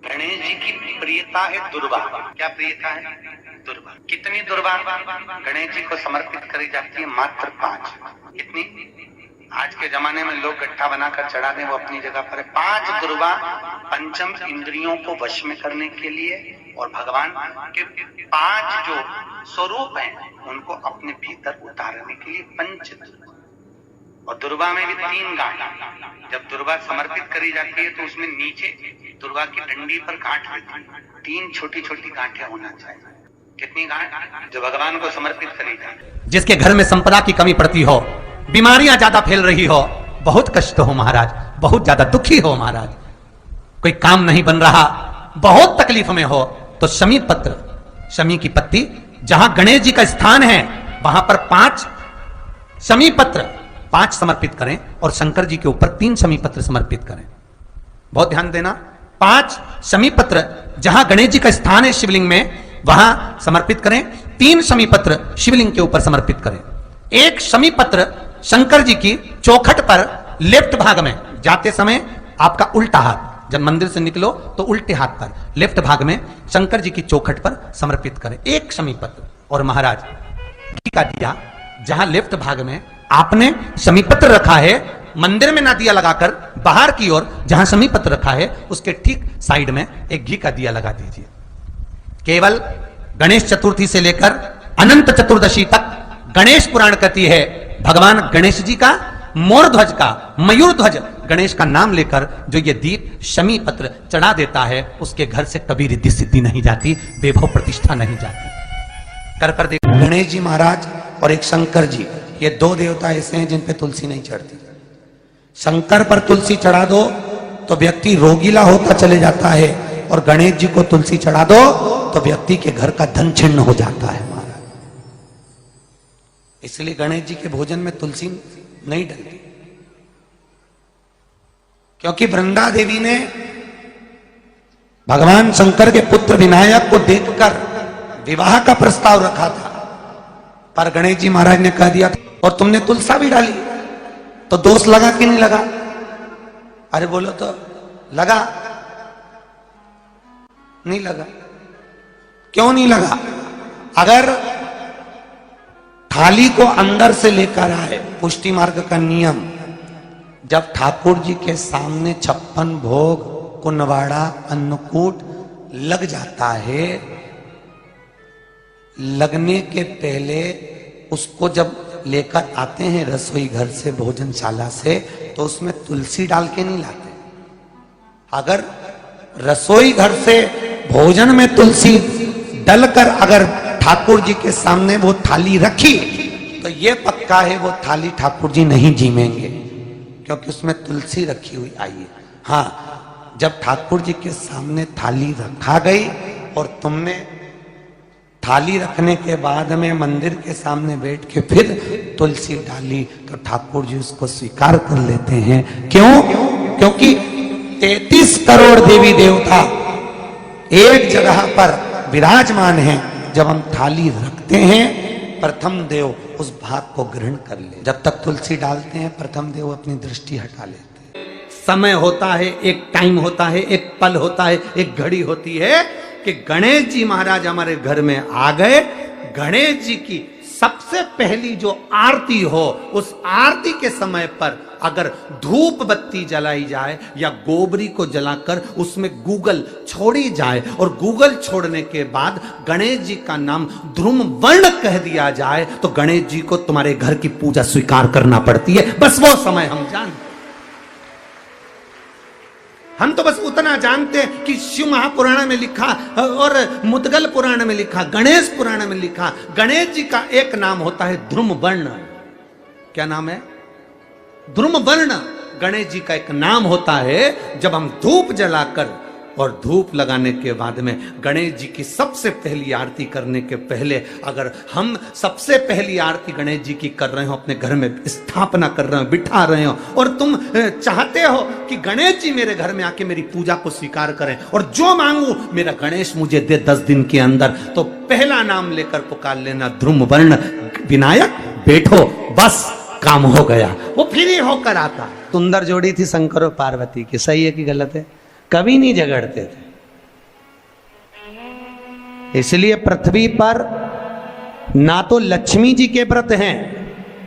गणेश जी की प्रियता है दुर्वा। क्या प्रियता है? दुर्वा। कितनी दुर्वा गणेश जी को समर्पित करी जाती है? मात्र 5। कितनी? आज के जमाने में लोग गट्ठा बनाकर चढ़ा दें, वो अपनी जगह पर है। 5 दुर्वा पंचम इंद्रियों को वश में करने के लिए और भगवान के 5 जो स्वरूप हैं उनको अपने भीतर उतारने के लिए पंच दुर्वा। और दुर्वा में भी 3 गांठ। जब दुर्वा समर्पित करी जाती है तो उसमें नीचे दुर्वा की डंडी पर गांठ रहती है। 3 छोटी छोटी गांठें होना चाहिए। कितनी गांठ? जो भगवान को समर्पित करी जाए। जिसके घर में संपदा की कमी पड़ती हो, बीमारियां ज्यादा फैल रही हो, बहुत कष्ट हो महाराज, बहुत ज्यादा दुखी हो महाराज, कोई काम नहीं बन रहा, बहुत तकलीफ में हो, तो शमी पत्र, शमी की पत्ती, जहां गणेश जी का स्थान है वहां पर 5 शमी पत्र 5 समर्पित करें और शंकर जी के ऊपर 3 शमी पत्र समर्पित करें। बहुत ध्यान देना, 5 शमी पत्र जहां गणेश जी का स्थान है शिवलिंग में वहां समर्पित करें, 3 शमी पत्र शिवलिंग के ऊपर समर्पित करें। 1 शमी पत्र शंकर जी की चौखट पर लेफ्ट भाग में, जाते समय आपका उल्टा हाथ, जब मंदिर से निकलो तो उल्टे हाथ पर लेफ्ट भाग में शंकर जी की चौखट पर समर्पित करें 1 शमी पत्र। और महाराज घी का दिया जहां लेफ्ट भाग में आपने शमी पत्र रखा है, मंदिर में ना दिया लगाकर बाहर की ओर जहां शमी पत्र रखा है उसके ठीक साइड में एक घी का दिया लगा दीजिए। केवल गणेश चतुर्थी से लेकर अनंत चतुर्दशी तक गणेश पुराण कहती है भगवान गणेश जी का, मोर ध्वज का, मयूर ध्वज गणेश का नाम लेकर जो ये दीप शमी पत्र चढ़ा देता है उसके घर से कभी रिद्धि सिद्धि नहीं जाती, वैभव प्रतिष्ठा नहीं जाती। कर देखो, गणेश जी महाराज और एक शंकर जी, ये 2 देवता ऐसे हैं जिन पे तुलसी नहीं चढ़ती। शंकर पर तुलसी चढ़ा दो तो व्यक्ति रोगीला होता चले जाता है, और गणेश जी को तुलसी चढ़ा दो तो व्यक्ति के घर का धन छिन्न हो जाता है महाराज। इसलिए गणेश जी के भोजन में तुलसी नहीं डलती, क्योंकि वृंदा देवी ने भगवान शंकर के पुत्र विनायक को देखकर विवाह का प्रस्ताव रखा था, पर गणेश जी महाराज ने कह दिया और तुमने तुलसा भी डाली, तो दोष लगा कि नहीं लगा? अरे बोलो तो लगा? नहीं लगा। क्यों नहीं लगा? अगर थाली को अंदर से लेकर आए, पुष्टि मार्ग का नियम, जब ठाकुर जी के सामने 56 भोग, कुनवाड़ा, अन्नकूट लग जाता है, लगने के पहले उसको जब लेकर आते हैं रसोई घर से, भोजनशाला से, तो उसमें तुलसी डाल के नहीं लाते। अगर रसोई घर से भोजन में तुलसी डलकर अगर ठाकुर जी के सामने वो थाली रखी तो ये पक्का है वो थाली ठाकुर जी नहीं जीमेंगे, क्योंकि उसमें तुलसी रखी हुई आई है। हाँ, जब ठाकुर जी के सामने थाली रखा गई और तुमने थाली रखने के बाद में मंदिर के सामने बैठ के फिर तुलसी डाली तो ठाकुर जी उसको स्वीकार कर लेते हैं। क्यों? क्योंकि 33 करोड़ देवी देवता एक जगह पर विराजमान हैं। जब हम थाली रखते हैं प्रथम देव उस भाग को ग्रहण कर ले। जब तक तुलसी डालते हैं प्रथम देव अपनी दृष्टि हटा लेते हैं। समय होता है, एक टाइम होता है, एक पल होता है, एक घड़ी होती है कि गणेश जी महाराज हमारे घर में आ गए। गणेश जी की सबसे पहली जो आरती हो, उस आरती के समय पर अगर धूप बत्ती जलाई जाए या गोबरी को जलाकर उसमें गूगल छोड़ी जाए और गूगल छोड़ने के बाद गणेश जी का नाम ध्रुम वर्ण कह दिया जाए तो गणेश जी को तुम्हारे घर की पूजा स्वीकार करना पड़ती है। बस वो समय हम जानते, हम तो बस उतना जानते हैं कि शिव महापुराण में लिखा और मुद्गल पुराण में लिखा, गणेश पुराण में लिखा, गणेश जी का एक नाम होता है ध्रुम वर्ण। क्या नाम है? ध्रुम वर्ण गणेश जी का एक नाम होता है। जब हम धूप जलाकर और धूप लगाने के बाद में गणेश जी की सबसे पहली आरती करने के पहले अगर हम सबसे पहली आरती गणेश जी की कर रहे हो, अपने घर में स्थापना कर रहे हो, बिठा रहे हो, और तुम चाहते हो कि गणेश जी मेरे घर में आके मेरी पूजा को स्वीकार करें और जो मांगू मेरा गणेश मुझे दे 10 दिन के अंदर, तो पहला नाम लेकर पुकार लेना ध्रुम वर्ण विनायक, बैठो, बस काम हो गया। वो फिर ही होकर आता। सुंदर जोड़ी थी शंकर और पार्वती की, सही है कि गलत है? कभी नहीं झगड़ते थे, इसलिए पृथ्वी पर ना तो लक्ष्मी जी के व्रत हैं,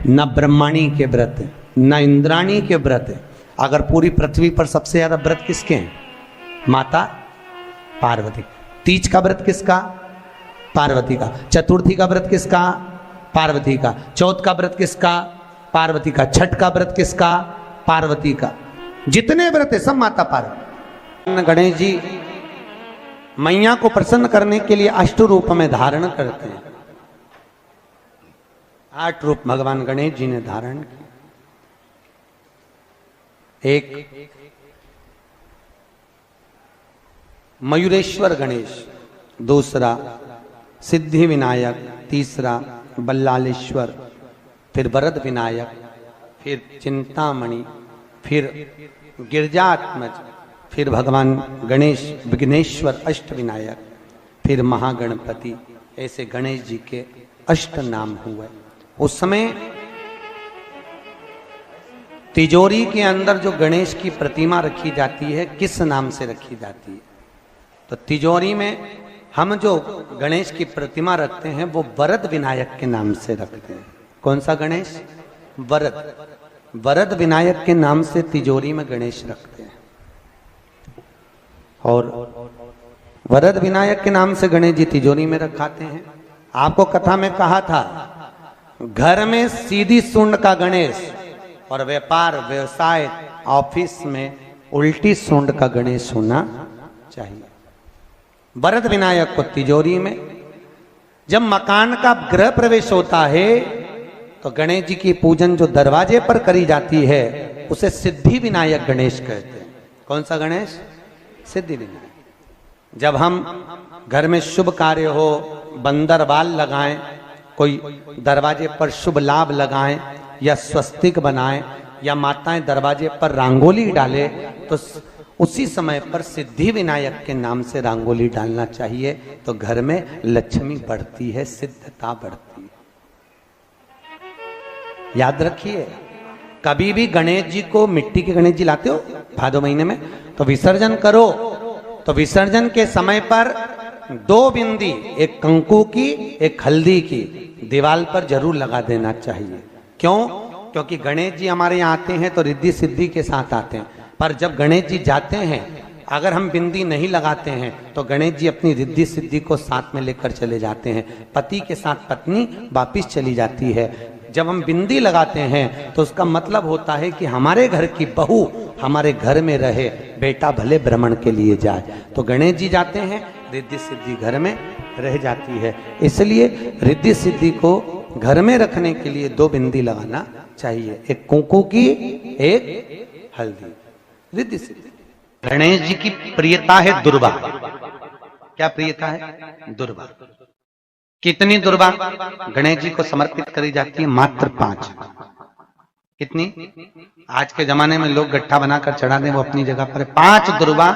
ना ब्रह्माणी के व्रत हैं, ना इंद्राणी के व्रत हैं। अगर पूरी पृथ्वी पर सबसे ज्यादा व्रत किसके हैं? माता पार्वती। तीज का व्रत किसका? पार्वती का। चतुर्थी का व्रत किसका? पार्वती का। चौथ का व्रत किसका? पार्वती का। छठ का व्रत किसका? पार्वती का। जितने व्रत है सब माता पार्वती। गणेश जी मैया को प्रसन्न करने के लिए अष्ट रूप में धारण करते हैं। 8 रूप भगवान गणेश जी ने धारण किए। एक मयूरेश्वर गणेश, दूसरा सिद्धि विनायक, तीसरा बल्लालेश्वर, फिर वरद विनायक, फिर चिंतामणि, फिर गिरजात्मज, फिर भगवान गणेश विघ्नेश्वर अष्ट विनायक, फिर महागणपति। ऐसे गणेश जी के अष्ट नाम हुए। उस समय तिजोरी के अंदर जो गणेश की प्रतिमा रखी जाती है किस नाम से रखी जाती है? तो तिजोरी में हम जो गणेश की प्रतिमा रखते हैं वो वरद विनायक के नाम से रखते हैं। कौन सा गणेश? वरद। वरद विनायक के नाम से तिजोरी में गणेश रखते हैं। और वरद विनायक के नाम से गणेश जी तिजोरी में रखाते हैं। आपको कथा में कहा था, घर में सीधी सूंड का गणेश और व्यापार व्यवसाय ऑफिस में उल्टी सूंड का गणेश होना चाहिए। वरद विनायक को तिजोरी में। जब मकान का गृह प्रवेश होता है तो गणेश जी की पूजन जो दरवाजे पर करी जाती है उसे सिद्धि विनायक गणेश कहते हैं। कौन सा गणेश? सिद्धि विनायक। जब हम घर में शुभ कार्य हो, बंदर बाल लगाएं, कोई दरवाजे पर शुभ लाभ लगाएं या स्वस्तिक बनाएं या माताएं दरवाजे पर रंगोली डाले तो उसी समय पर सिद्धि विनायक के नाम से रंगोली डालना चाहिए। तो घर में लक्ष्मी बढ़ती है, सिद्धता बढ़ती है। याद रखिए, कभी भी गणेश जी को, मिट्टी के गणेश जी लाते हो भादो महीने में, तो विसर्जन करो तो विसर्जन के समय पर 2 बिंदी, एक कंकु की एक हल्दी की, दीवार पर जरूर लगा देना चाहिए। क्यों? क्योंकि गणेश जी हमारे यहाँ आते हैं तो रिद्धि सिद्धि के साथ आते हैं, पर जब गणेश जी जाते हैं अगर हम बिंदी नहीं लगाते हैं तो गणेश जी अपनी रिद्धि सिद्धि को साथ में लेकर चले जाते हैं। पति के साथ पत्नी वापिस चली जाती है। जब हम बिंदी लगाते हैं तो उसका मतलब होता है कि हमारे घर की बहू हमारे घर में रहे, बेटा भले भ्रमण के लिए जाए। तो गणेश जी जाते हैं, रिद्धि सिद्धि घर में रह जाती है। इसलिए रिद्धि सिद्धि को घर में रखने के लिए 2 बिंदी लगाना चाहिए, एक कुंकू की, एक हल्दी। रिद्धि सिद्धि। गणेश जी की प्रियता है दुर्वा। क्या प्रियता है? दुर्वा। कितनी दुर्वा गणेश जी को समर्पित करी जाती है? मात्र 5। कितनी? आज के जमाने में लोग गट्ठा बनाकर चढ़ा दें, वो अपनी जगह पर 5 दुर्वा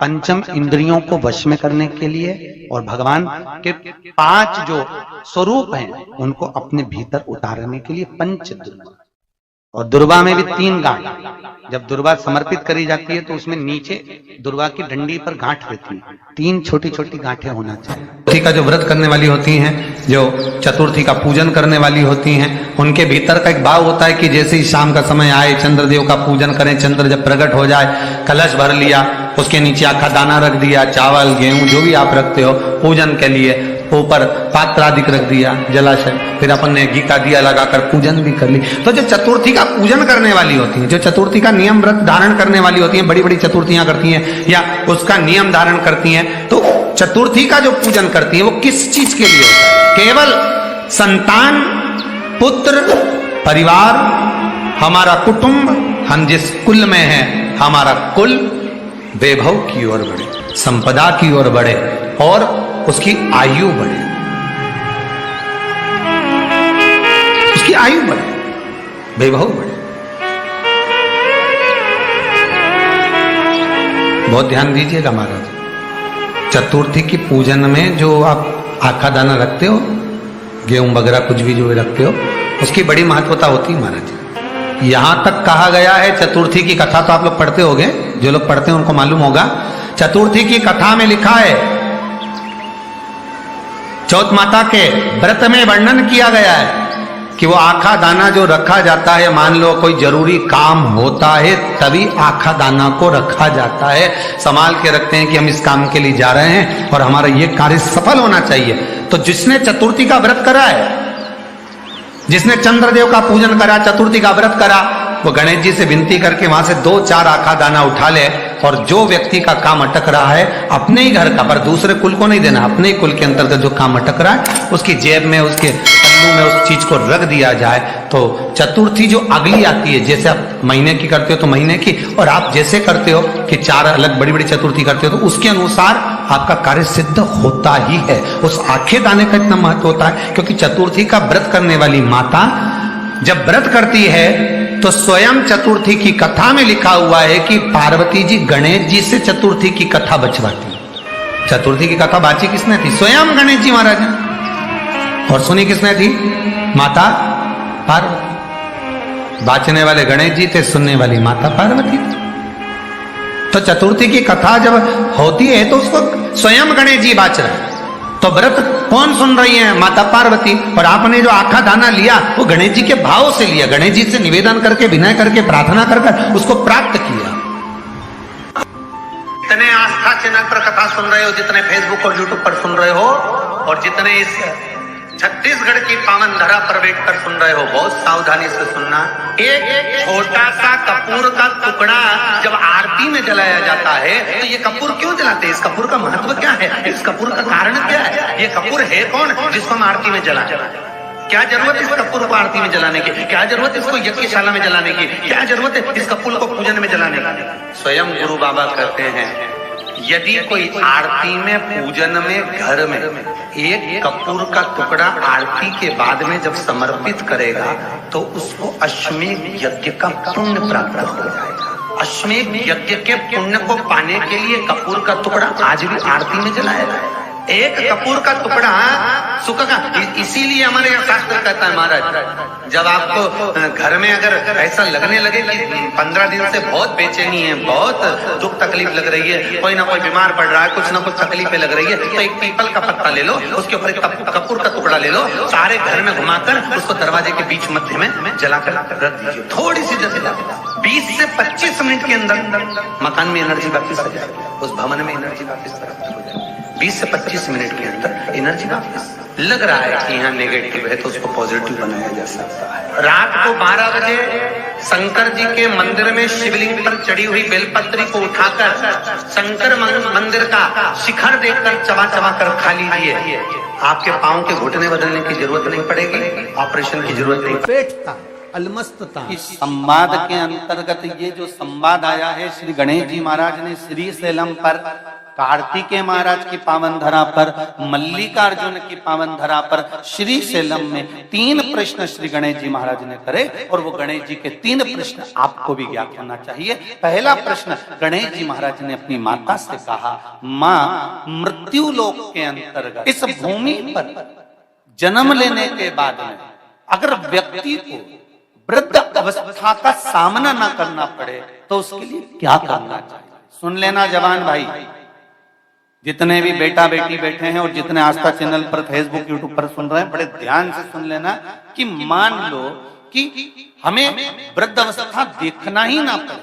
पंचम इंद्रियों को वश में करने के लिए और भगवान के 5 जो स्वरूप हैं उनको अपने भीतर उतारने के लिए 5 दुर्वा। और दुर्वा में भी 3 गांठ। जब दुर्वा समर्पित करी जाती है तो उसमें नीचे दुर्वा की डंडी पर गांठ रहती है, 3 छोटी छोटी गांठें होना चाहिए। चतुर्थी का जो व्रत करने वाली होती हैं, जो चतुर्थी का पूजन करने वाली होती हैं, उनके भीतर का एक भाव होता है कि जैसे ही शाम का समय आए चंद्रदेव का पूजन करें। चंद्र जब प्रकट हो जाए, कलश भर लिया, उसके नीचे आखा दाना रख दिया, चावल गेहूं जो भी आप रखते हो पूजन के लिए, ऊपर पात्र आदि रख दिया, जलाशय, फिर अपन ने घी का दिया लगाकर पूजन भी कर ली। तो जो चतुर्थी का पूजन करने वाली होती हैं, जो चतुर्थी का नियम व्रत धारण करने वाली होती हैं, बड़ी बड़ी चतुर्थियां करती हैं या उसका नियम धारण करती हैं, तो चतुर्थी का जो पूजन करती है वो किस चीज के लिए होता है? केवल संतान, पुत्र, परिवार, हमारा कुटुंब, हम जिस कुल में हैं, हमारा कुल वैभव की ओर बढ़े, संपदा की ओर बढ़े और उसकी आयु बढ़े, उसकी आयु बढ़े, वैभव बढ़े। बहुत ध्यान दीजिएगा महाराज। चतुर्थी की पूजन में जो आप आखा दाना रखते हो, गेहूं वगैरह कुछ भी जो रखते हो, उसकी बड़ी महत्वता होती है महाराज। यहां तक कहा गया है, चतुर्थी की कथा तो आप लोग पढ़ते होंगे, जो लोग पढ़ते हैं उनको मालूम होगा। चतुर्थी की कथा में लिखा है चौथ माता के व्रत में वर्णन किया गया है कि वो आखा दाना जो रखा जाता है, मान लो कोई जरूरी काम होता है तभी आखा दाना को रखा जाता है, संभाल के रखते हैं कि हम इस काम के लिए जा रहे हैं और हमारा ये कार्य सफल होना चाहिए। तो जिसने चतुर्थी का व्रत करा है, जिसने चंद्रदेव का पूजन करा, चतुर्थी का व्रत करा, वो गणेश जी से विनती करके वहां से 2-4 आखा दाना उठा ले, और जो व्यक्ति का काम अटक रहा है अपने ही घर का, पर दूसरे कुल को नहीं देना, अपने ही कुल के अंतर्गत जो काम अटक रहा है उसकी जेब में, उसके पल्लू में उस चीज को रख दिया जाए। तो चतुर्थी जो अगली आती है, जैसे आप महीने की करते हो तो महीने की, और आप जैसे करते हो कि 4 अलग बड़ी बड़ी चतुर्थी करते हो तो उसके अनुसार आपका कार्य सिद्ध होता ही है। उस आखे दाने का इतना महत्व होता है क्योंकि चतुर्थी का व्रत करने वाली माता जब व्रत करती है तो स्वयं चतुर्थी की कथा में लिखा हुआ है कि पार्वती जी गणेश जी से चतुर्थी की कथा बचवाती। चतुर्थी की कथा बाची किसने थी? स्वयं गणेश जी महाराज ने। और सुनी किसने थी? माता पार्वती। बाचने वाले गणेश जी थे, सुनने वाली माता पार्वती थी। तो चतुर्थी की कथा जब होती है तो उसको स्वयं गणेश जी बाच रहे हैं। तो व्रत कौन सुन रही है? माता पार्वती। और आपने जो आखा दाना लिया वो गणेश जी के भाव से लिया, गणेश जी से निवेदन करके, विनय करके, प्रार्थना कर उसको प्राप्त किया। जितने आस्था चैनल पर कथा सुन रहे हो, जितने फेसबुक और यूट्यूब पर सुन रहे हो, और जितने इस छत्तीसगढ़ की पावन धरा पर बैठकर सुन रहे हो, बहुत सावधानी से सुनना। एक छोटा सा कपूर का टुकड़ा जब आरती में जलाया जाता है तो ये कपूर क्यों जलाते हैं? इस कपूर का महत्व क्या है? इस कपूर का कारण क्या है? ये कपूर है कौन जिसको हम आरती में जलाते हैं? क्या जरूरत है इस कपूर को आरती में जलाने की? क्या जरूरत है इसको यज्ञशाला में जलाने की? क्या जरूरत है इस कपूर को पूजन में जलाने की? स्वयं गुरु बाबा कहते हैं यदि कोई आरती में, पूजन में, घर में एक कपूर का टुकड़ा आरती के बाद में जब समर्पित करेगा तो उसको अश्वमेध यज्ञ का पुण्य प्राप्त हो जाएगा। अश्वमेध यज्ञ के पुण्य को पाने के लिए कपूर का टुकड़ा आज भी आरती में जलाया जाए। एक कपूर का टुकड़ा सुख का, इसीलिए हमारे यहाँ शास्त्र कहता है महाराज, जब आपको घर में अगर ऐसा लगने लगे कि 15 दिन से बहुत बेचैनी है, बहुत दुख तकलीफ लग रही है, कोई ना कोई बीमार पड़ रहा है, कुछ ना कुछ तकलीफें लग रही है, तो एक पीपल का पत्ता ले लो, उसके ऊपर एक कपूर का टुकड़ा ले लो, सारे घर में घुमाकर उसको दरवाजे के बीच मध्य में जलाकर रख दीजिए। थोड़ी सी जगह 20 से 25 मिनट के अंदर मकान में एनर्जी वापिस आ जाएगी, उस भवन में एनर्जी वापिस प्राप्त हो जाएगी। 20 से 25 मिनट के अंदर एनर्जी वापिस। लग रहा है कि यहाँ नेगेटिव है तो उसको पॉजिटिव बनाया जा सकता है। रात को 12 बजे शंकर जी के मंदिर में शिवलिंग पर चढ़ी हुई बेलपत्री को उठाकर शंकर मंदिर का शिखर देखकर चबा चबा कर खा लीजिए। आपके पांव के घुटने बदलने की जरूरत नहीं पड़ेगी, ऑपरेशन की जरूरत नहीं। पेटता अलमस्तता। इस संवाद के अंतर्गत ये जो संवाद आया है श्री गणेश जी महाराज ने श्री शैलम पर, कार्तिकेय महाराज की पावन धरा पर, मल्लिकार्जुन की पावन धरा पर, श्री शैलम में 3 प्रश्न श्री गणेश जी महाराज ने करे और वो गणेश जी के 3 प्रश्न आपको भी ज्ञात होना चाहिए। पहला प्रश्न गणेश जी महाराज ने अपनी माता से कहा, माँ मृत्यु लोक के अंतर्गत इस भूमि पर जन्म लेने के बाद में अगर व्यक्ति को वृद्ध अवस्था का सामना ना करना पड़े तो उसके लिए क्या करना चाहिए? सुन लेना जवान भाई, जितने भी बेटा बेटी बैठे हैं और जितने आस्था चैनल पर, फेसबुक, यूट्यूब पर सुन रहे हैं, बड़े ध्यान से सुन लेना कि मान लो कि हमें वृद्ध अवस्था देखना ही ना पड़े,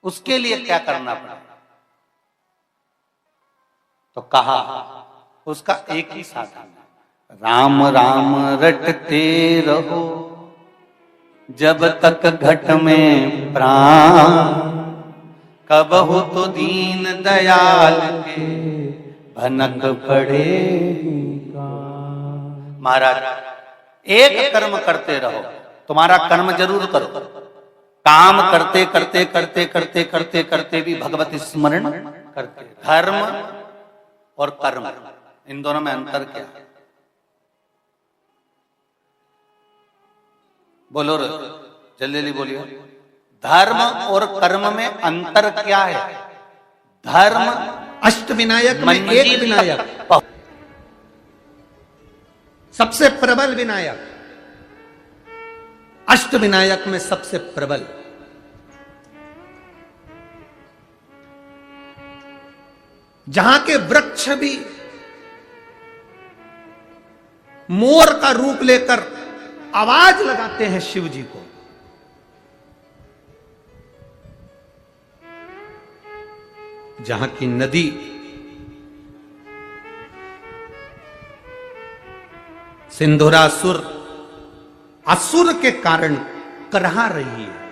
उसके लिए क्या करना पड़े? तो कहा उसका एक ही साधन, राम राम रटते रहो जब तक घट में प्राण, कब हो तो दीन दयाल के भनक पड़ेगा। महाराज एक कर्म करते रहो, तुम्हारा कर्म जरूर करो, काम करते करते करते करते करते करते भी भगवत स्मरण करते। धर्म और कर्म, इन दोनों में अंतर क्या है? बोलो रे, जल्दी जल्दी बोलिए। धर्म और कर्म में अंतर क्या है? धर्म अष्ट विनायक में एक विनायक, सबसे प्रबल विनायक, अष्ट विनायक में सबसे प्रबल। जहां के वृक्ष भी मोर का रूप लेकर आवाज लगाते हैं शिव जी को, जहां की नदी सिंधुरासुर असुर के कारण करहा रही है,